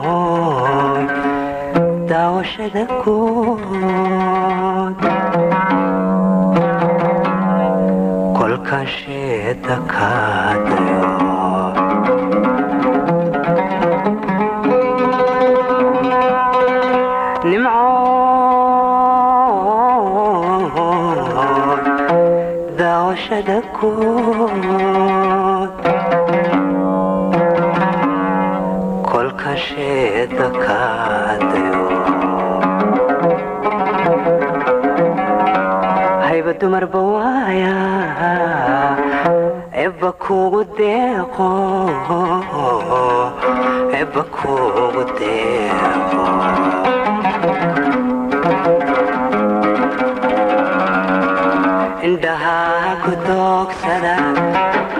nimcoy daawashada kood kolkan sheeda kaadayo nimcoy daawashada kood kolkan sheeda kaadayo hayba dumarba waaya ebba kugu deeqo ebba kugu deeqo indhaha ku doogsada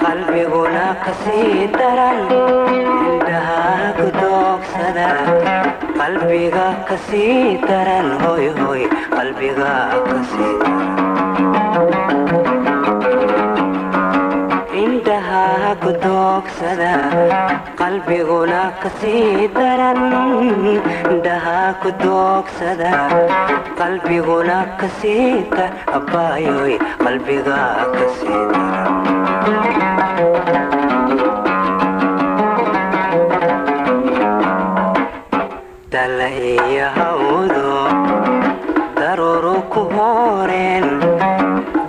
qalbiguna kasii daran indhaha ku doogsada qalbiga kasii daran hoy hoy qalbiga kasii daran indhaha ku doogsada qalbiguna kasii daran indhaha ku doogsada qalbiguna kasii daran abaayoy qalbiga kasii daran dala iyo hawdo daruuru ku horeen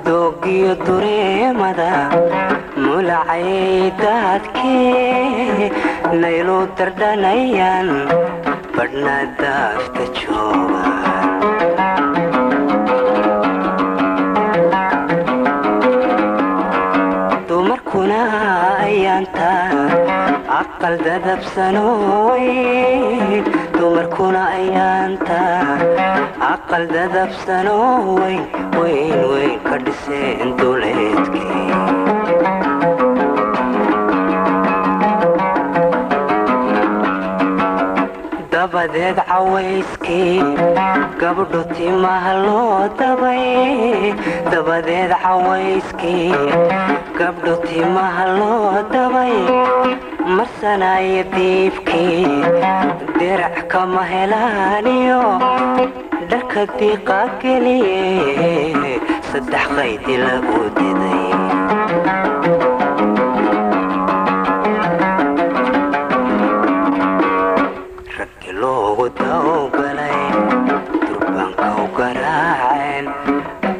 doogiyo dureemada mulacay daadkee naylu dardhanayaan badhna daafta joogaan dumarkuna ayaanta aqal dadabsanooy dumarkuna ayaanta aqal dadabsanoo weyn weyn weyn ka dhiseen duleedkii dabadeed cawayskii gabdho timaha loo dabay dabadeed cawayskii gabdho timaha loo dabay marsanaya diibkii dirac kama helaaniyo dharka diiqa geliye saddex qaydi lagu diday raggi loogu dawgalay durbaanka u garaaceen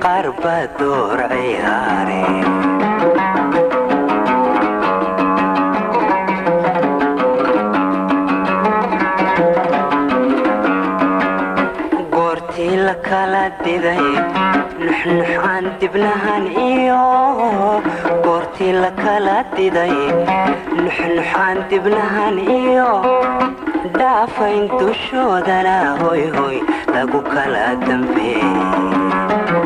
qaar baa door ciyaareen la kala diday nuxnux aan dibnahan iyo goortii la kala diday nuxnux aan dibnahan iyo dhaafayn dushoodana hoy hoy lagu kala dambeeyey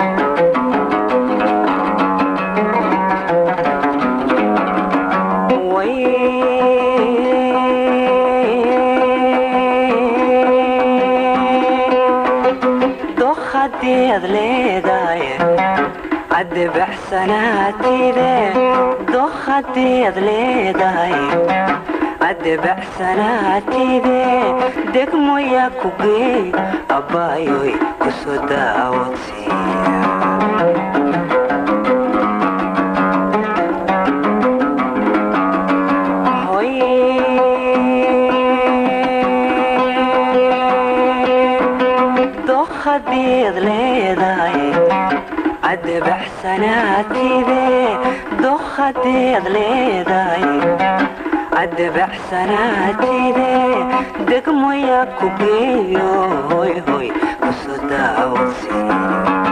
ad leedahay cadde baxsanaatide dokhadii ad leedahay cadde baxsanaatide degmoya ku geey abbaayoy ku soo daawodsiiya dokhadii leedahay cadde baxsanaatide dokhadii leedahay cadde baxsanaatide degmoya ku geeyo hoy hoy ku soo daawodsiiya